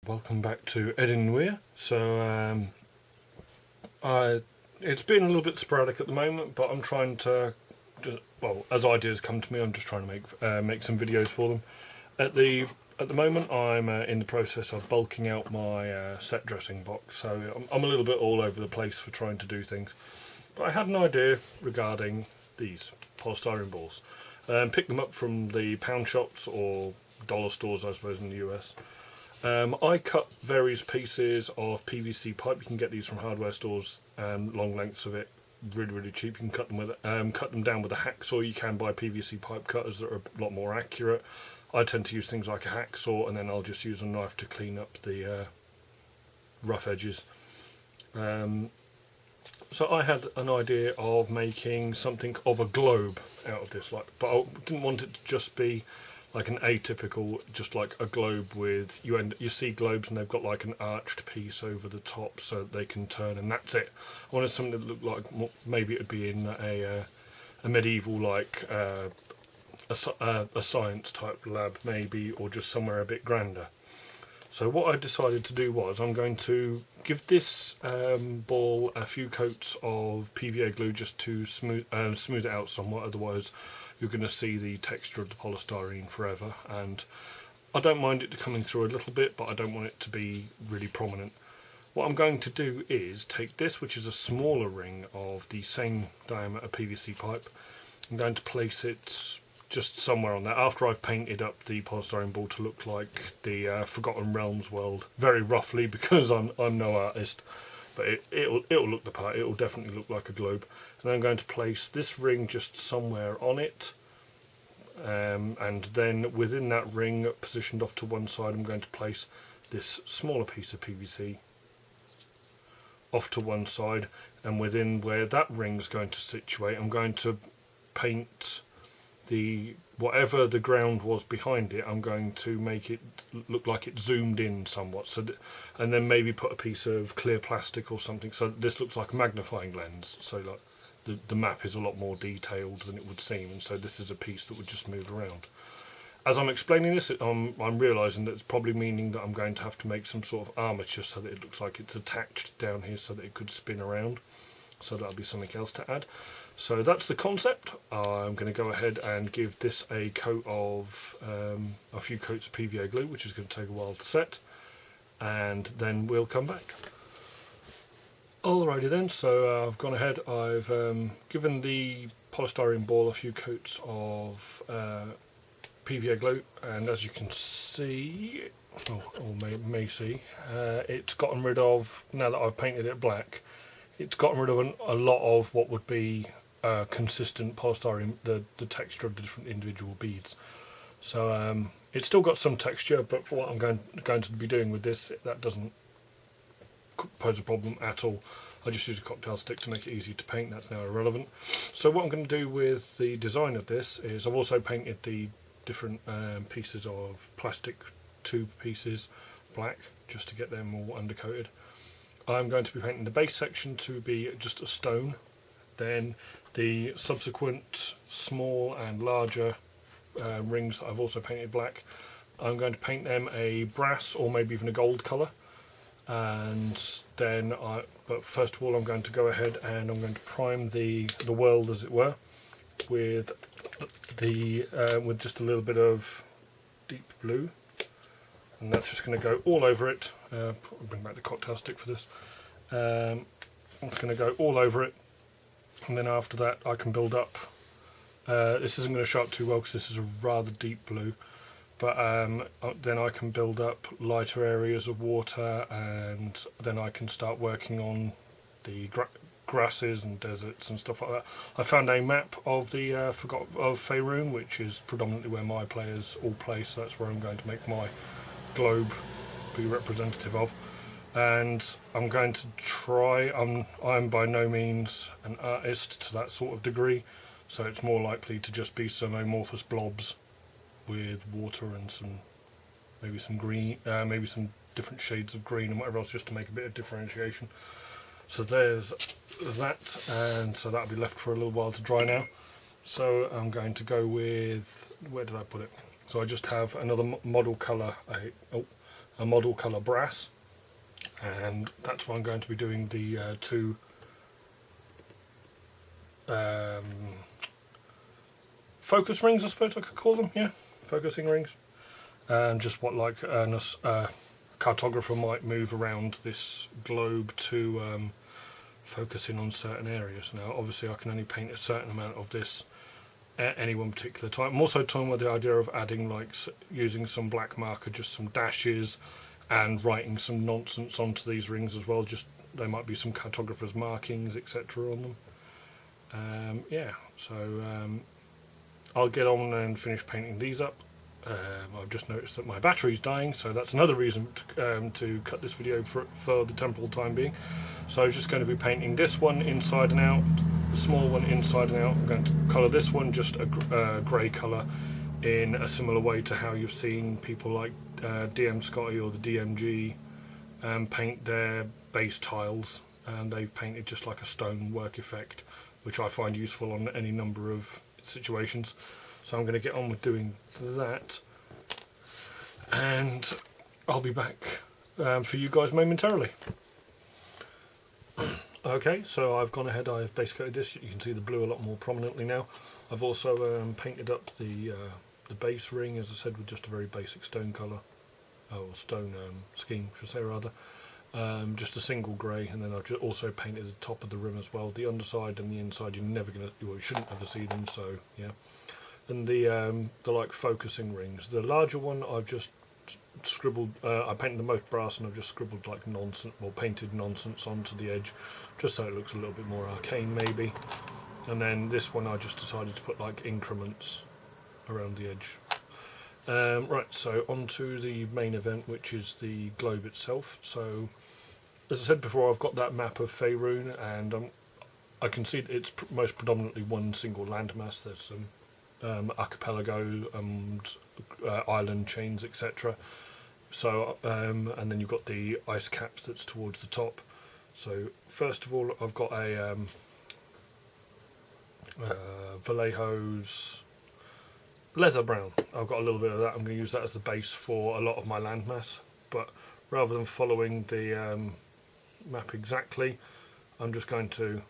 Welcome back to Edin Nuir. It's been a little bit sporadic at the moment, but I'm trying to as ideas come to me, I'm just trying to make some videos for them. At the moment, I'm in the process of bulking out my set dressing box, so I'm a little bit all over the place for trying to do things. But I had an idea regarding these polystyrene balls. Pick them up from the pound shops or dollar stores, I suppose, in the US. I cut various pieces of PVC pipe. You can get these from hardware stores, long lengths of it, really cheap. You can cut them down with a hacksaw. You can buy PVC pipe cutters that are a lot more accurate. I tend to use things like a hacksaw, and then I'll just use a knife to clean up the rough edges. So I had an idea of making something of a globe out of this, but I didn't want it to just be like an atypical, just like a globe with, you see globes and they've got like an arched piece over the top so that they can turn, and that's it. I wanted something that looked like, maybe it would be in a medieval, like a science type lab maybe, or just somewhere a bit grander. So what I decided to do was, I'm going to give this ball a few coats of PVA glue just to smooth it out somewhat, otherwise you're going to see the texture of the polystyrene forever, and I don't mind it coming through a little bit, but I don't want it to be really prominent. What I'm going to do is take this, which is a smaller ring of the same diameter PVC pipe. I'm going to place it just somewhere on there after I've painted up the polystyrene ball to look like the Forgotten Realms world, very roughly, because I'm no artist, but it'll look the part. It'll definitely look like a globe. And I'm going to place this ring just somewhere on it, and then within that ring, positioned off to one side, I'm going to place this smaller piece of PVC off to one side, and within where that ring's going to situate, I'm going to paint whatever the ground was behind it. I'm going to make it look like it zoomed in somewhat, and then maybe put a piece of clear plastic or something so this looks like a magnifying lens, so like the map is a lot more detailed than it would seem, and so this is a piece that would just move around. As I'm explaining this, I'm realising that it's probably meaning that I'm going to have to make some sort of armature so that it looks like it's attached down here so that it could spin around, so that'll be something else to add. So that's the concept. I'm going to go ahead and give this a coat of a few coats of PVA glue, which is going to take a while to set, and then we'll come back. Alrighty then, so I've gone ahead, I've given the polystyrene ball a few coats of PVA glue, and as you can see, or may see, it's gotten rid of, now that I've painted it black, it's gotten rid of a lot of what would be consistent polystyrene, the texture of the different individual beads. So it's still got some texture, but for what I'm going to be doing with this, that doesn't pose a problem at all. I just use a cocktail stick to make it easy to paint. That's now irrelevant. So what I'm going to do with the design of this is, I've also painted the different pieces of plastic tube pieces black, just to get them all undercoated. I'm going to be painting the base section to be just a stone, then the subsequent small and larger rings that I've also painted black, I'm going to paint them a brass or maybe even a gold colour, and then but first of all I'm going to go ahead and I'm going to prime the world, as it were, with with just a little bit of deep blue, and that's just going to go all over it. I'll bring back the cocktail stick for this. It's going to go all over it, and then after that I can build up. This isn't going to show up too well because this is a rather deep blue, but then I can build up lighter areas of water, and then I can start working on the grasses and deserts and stuff like that. I found a map of the Faerun, which is predominantly where my players all play, so that's where I'm going to make my globe be representative of. And I'm going to try, I'm by no means an artist to that sort of degree, so it's more likely to just be some amorphous blobs with water and maybe some green, maybe some different shades of green and whatever else, just to make a bit of differentiation. So there's that, and so that'll be left for a little while to dry now. So I'm going to go with, where did I put it? So I just have another model colour, a model colour brass, and that's why I'm going to be doing the two focus rings, I suppose I could call them, yeah, focusing rings. Just what like a cartographer might move around this globe to focus in on certain areas. Now obviously I can only paint a certain amount of this at any one particular time. I'm also toying with the idea of adding, like, using some black marker, just some dashes, and writing some nonsense onto these rings as well. Just there might be some cartographers' markings, etc. on them. Yeah, so I'll get on and finish painting these up. I've just noticed that my battery's dying, so that's another reason to cut this video for the temporal time being. So I'm just going to be painting this one inside and out, the small one inside and out. I'm going to colour this one just a grey colour in a similar way to how you've seen people like DM Scotty or the DMG paint their base tiles, and they've painted just like a stone work effect, which I find useful on any number of situations. So I'm going to get on with doing that, and I'll be back for you guys momentarily. Okay, so I've gone ahead, I've base coated this. You can see the blue a lot more prominently now. I've also painted up the base ring, as I said, with just a very basic stone colour, or stone scheme, should I say rather. Just a single grey, and then I've just also painted the top of the rim as well. The underside and the inside, you're never gonna, well, you shouldn't ever see them. So yeah. And the like focusing rings. The larger one I've just scribbled. I painted the most brass, and I've just scribbled like nonsense, or painted nonsense onto the edge, just so it looks a little bit more arcane maybe. And then this one I just decided to put like increments around the edge. Right, so on to the main event, which is the globe itself. So as I said before, I've got that map of Faerun, and I can see it's most predominantly one single landmass. There's some archipelago and island chains, etc. So and then you've got the ice caps that's towards the top. So first of all, I've got a Vallejo's leather brown. I've got a little bit of that. I'm going to use that as the base for a lot of my landmass, but rather than following the map exactly, I'm just going to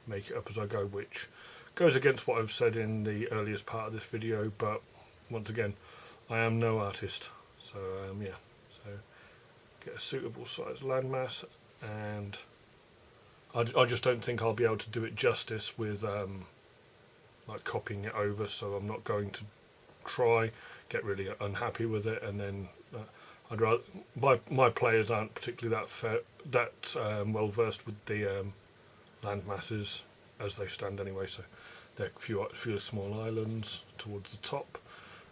make it up as I go, which goes against what I've said in the earliest part of this video, but once again, I am no artist. So yeah, so get a suitable size landmass, and I just don't think I'll be able to do it justice with like copying it over, so I'm not going to try, get really unhappy with it, and then I'd rather, my players aren't particularly that well versed with the land masses as they stand anyway, so there are a few small islands towards the top.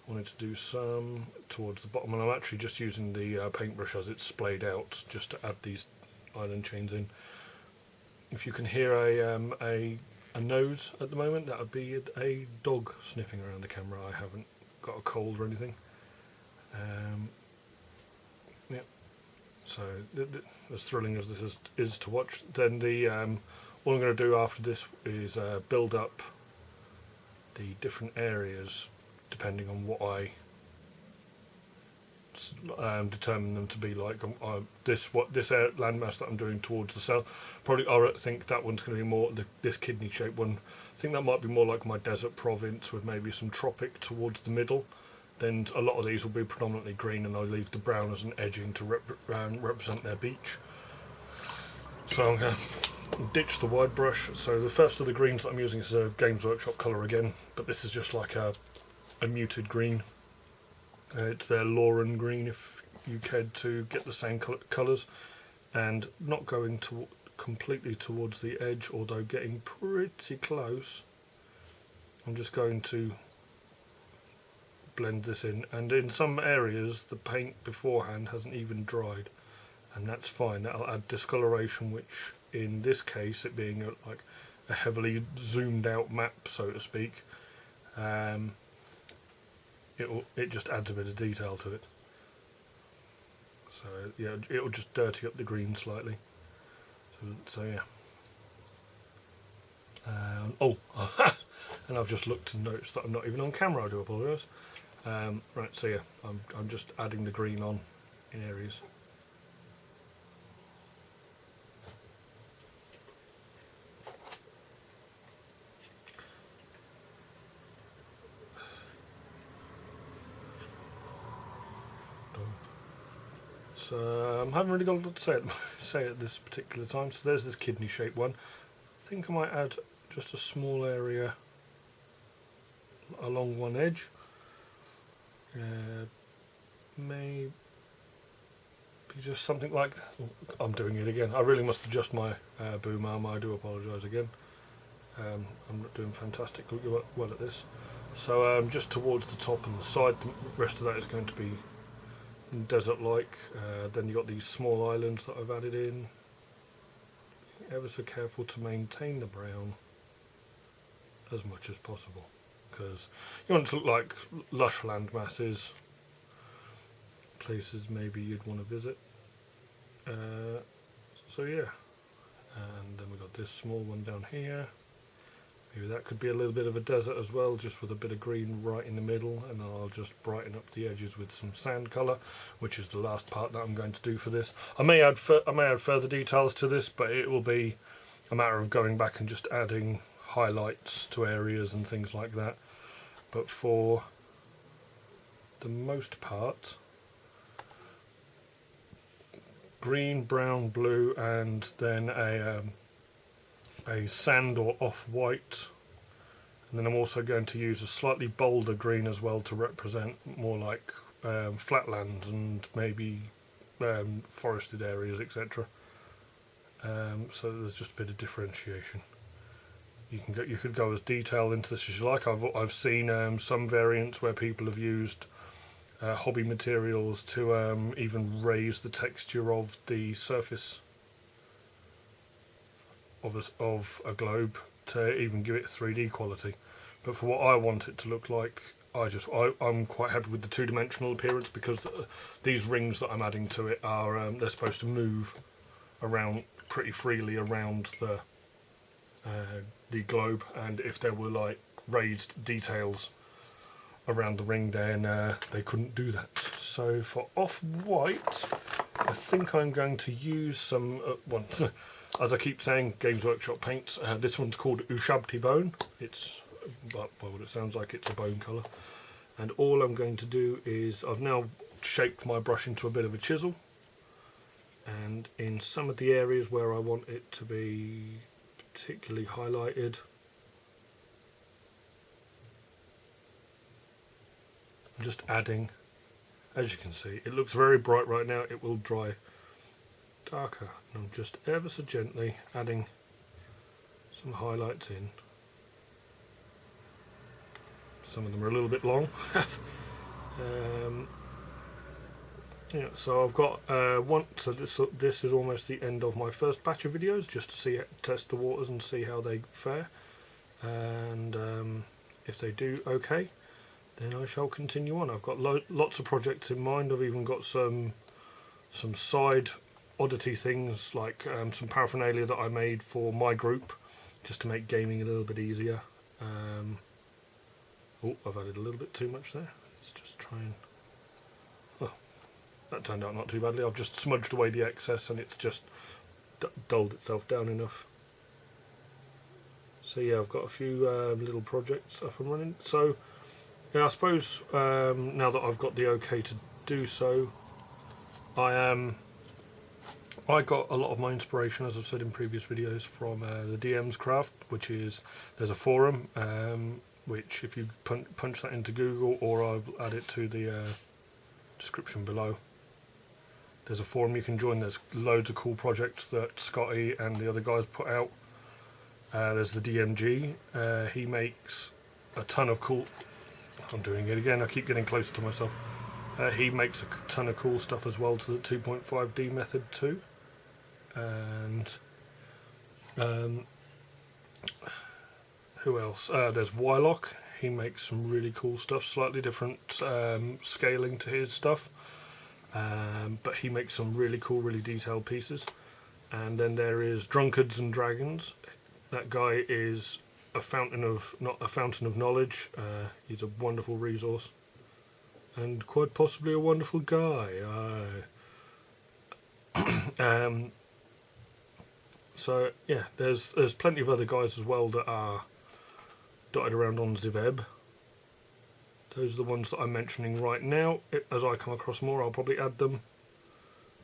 I wanted to do some towards the bottom, and I'm actually just using the paintbrush as it's splayed out just to add these island chains in. If you can hear a nose at the moment, that would be a dog sniffing around the camera. I haven't got a cold or anything. Yeah. So as thrilling as this is to watch, then what I'm going to do after this is build up the different areas depending on what I determine them to be like. This landmass that I'm doing towards the south, probably I think that one's going to be more this kidney shaped one. I think that might be more like my desert province with maybe some tropic towards the middle. Then a lot of these will be predominantly green, and I leave the brown as an edging to represent their beach. So I'm going to ditch the wide brush. So the first of the greens that I'm using is a Games Workshop colour again, but this is just like a muted green. It's their Lauren green if you cared to get the same colours, and not going to completely towards the edge, although getting pretty close. I'm just going to blend this in, and in some areas the paint beforehand hasn't even dried, and that's fine. That'll add discoloration, which in this case, it being like a heavily zoomed out map, so to speak, it just adds a bit of detail to it. So yeah, it'll just dirty up the green slightly. So yeah. Oh, and I've just looked and noticed that I'm not even on camera. I do apologise. Right, so yeah, I'm just adding the green on areas. So I haven't really got a lot to say at this particular time. So there's this kidney shaped one. I think I might add just a small area along one edge. Maybe just something like, I'm doing it again. I really must adjust my boom arm. I do apologise again. I'm not doing fantastically well at this. So just towards the top and the side, the rest of that is going to be desert-like. Then you've got these small islands that I've added in. Ever so careful to maintain the brown as much as possible, because you want it to look like lush land masses, places maybe you'd want to visit. So yeah, and then we've got this small one down here. Maybe that could be a little bit of a desert as well, just with a bit of green right in the middle, and then I'll just brighten up the edges with some sand colour, which is the last part that I'm going to do for this. I may add further details to this, but it will be a matter of going back and just adding highlights to areas and things like that. But for the most part, green, brown, blue, and then a sand or off-white, and then I'm also going to use a slightly bolder green as well to represent more like flatland and maybe forested areas, etc. So there's just a bit of differentiation. You could go as detailed into this as you like. I've seen some variants where people have used hobby materials to even raise the texture of the surface of a globe to even give it 3D quality. But for what I want it to look like, I'm quite happy with the two-dimensional appearance, because these rings that I'm adding to it are they're supposed to move around pretty freely around the globe, and if there were like raised details around the ring, then they couldn't do that. So for off-white, I think I'm going to use some as I keep saying, Games Workshop paints. This one's called Ushabti Bone. It's, well, what it sounds like, it's a bone colour. And all I'm going to do is, I've now shaped my brush into a bit of a chisel. And in some of the areas where I want it to be particularly highlighted, I'm just adding, as you can see, it looks very bright right now. It will dry darker, and I'm just ever so gently adding some highlights in. Some of them are a little bit long. Yeah, so I've got one. So this is almost the end of my first batch of videos, just to test the waters and see how they fare, and if they do okay, then I shall continue on. I've got lots of projects in mind. I've even got some side oddity things, like some paraphernalia that I made for my group, just to make gaming a little bit easier. Oh, I've added a little bit too much there. Let's just try and... Oh, that turned out not too badly. I've just smudged away the excess and it's just dulled itself down enough. So yeah, I've got a few little projects up and running. So yeah, I suppose now that I've got the okay to do so, I got a lot of my inspiration, as I've said in previous videos, from the DM's Craft, which is, there's a forum, which if you punch that into Google, or I'll add it to the description below, there's a forum you can join. There's loads of cool projects that Scotty and the other guys put out. There's the DMG, he makes a ton of cool... I'm doing it again, I keep getting closer to myself. He makes a ton of cool stuff as well to the 2.5D method too. And who else? There's Wylock. He makes some really cool stuff, slightly different scaling to his stuff, but he makes some really cool, really detailed pieces. And then there is Drunkards and Dragons. That guy is a fountain of knowledge. He's a wonderful resource, and quite possibly a wonderful guy. So yeah, there's plenty of other guys as well that are dotted around on the web. Those are the ones that I'm mentioning right now. As I come across more, I'll probably add them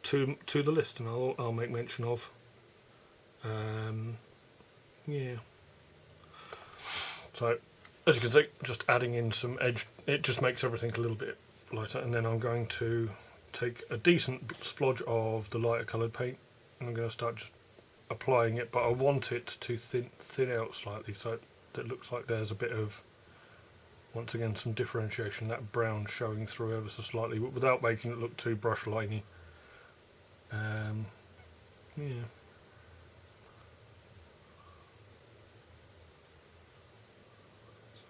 to the list, and I'll make mention of. Yeah. So as you can see, just adding in some edge, it just makes everything a little bit lighter. And then I'm going to take a decent splodge of the lighter coloured paint, and I'm going to start just applying it, but I want it to thin out slightly, so it looks like there's a bit of, once again, some differentiation, that brown showing through ever so slightly, but without making it look too brush liney. Yeah.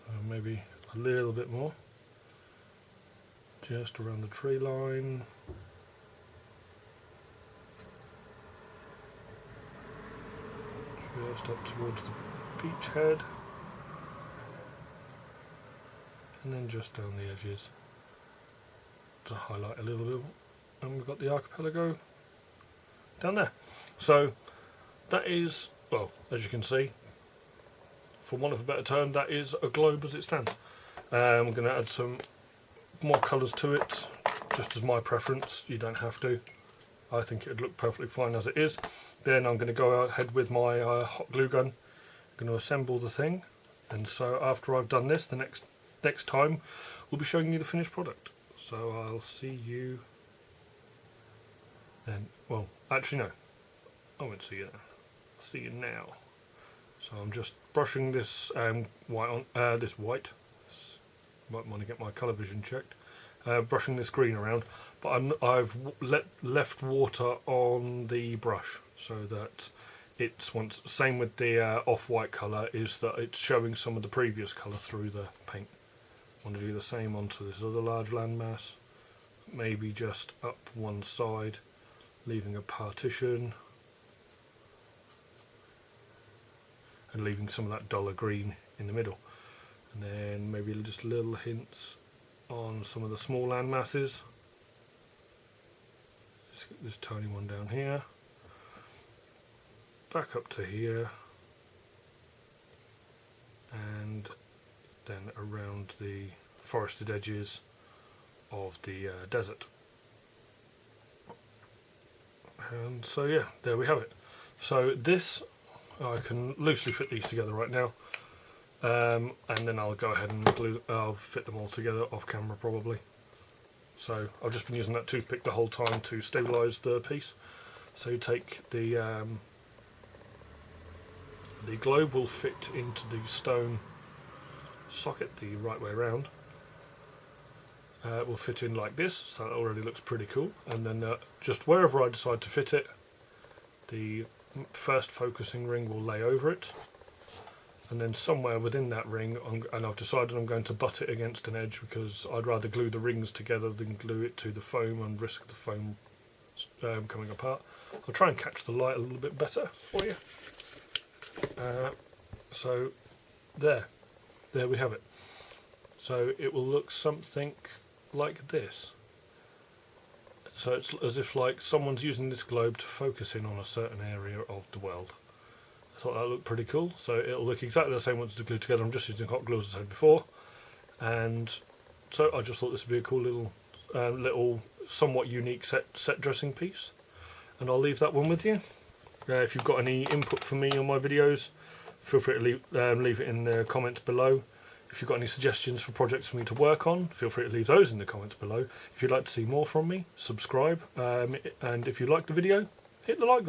So maybe a little bit more, just around the tree line. Just up towards the beach head, and then just down the edges to highlight a little bit. And we've got the archipelago down there. So that is, well, as you can see, for want of a better term, that is a globe as it stands. I'm going to add some more colours to it, just as my preference. You don't have to. I think it would look perfectly fine as it is. Then I'm going to go ahead with my hot glue gun. I'm going to assemble the thing, and so after I've done this, the next time we'll be showing you the finished product. So I'll see you then. Well, actually no, I won't see you then. I'll see you now. So I'm just brushing this white on might want to get my colour vision checked. Brushing this green around, but I've left water on the brush so that it's same with the off-white colour, is that it's showing some of the previous colour through the paint. I want to do the same onto this other large landmass, maybe just up one side, leaving a partition and leaving some of that duller green in the middle, and then maybe just little hints on some of the small land masses. Let's get this tiny one down here, back up to here, and then around the forested edges of the desert. And so yeah, there we have it. So this, I can loosely fit these together right now. And then I'll go ahead and I'll fit them all together off camera probably. So I've just been using that toothpick the whole time to stabilise the piece. So you take the globe will fit into the stone socket the right way around. It will fit in like this, so that already looks pretty cool. And then just wherever I decide to fit it, the first focusing ring will lay over it. And then somewhere within that ring, and I've decided I'm going to butt it against an edge, because I'd rather glue the rings together than glue it to the foam and risk the foam coming apart. I'll try and catch the light a little bit better for you. So there we have it. So it will look something like this. So it's as if like someone's using this globe to focus in on a certain area of the world. I thought that looked pretty cool. So it'll look exactly the same once it's glued together. I'm just using hot glue as I said before, and so I just thought this would be a cool little somewhat unique set dressing piece, and I'll leave that one with you. If you've got any input for me on my videos, feel free to leave it in the comments below. If you've got any suggestions for projects for me to work on, feel free to leave those in the comments below. If you'd like to see more from me, subscribe, and if you like the video, hit the like button.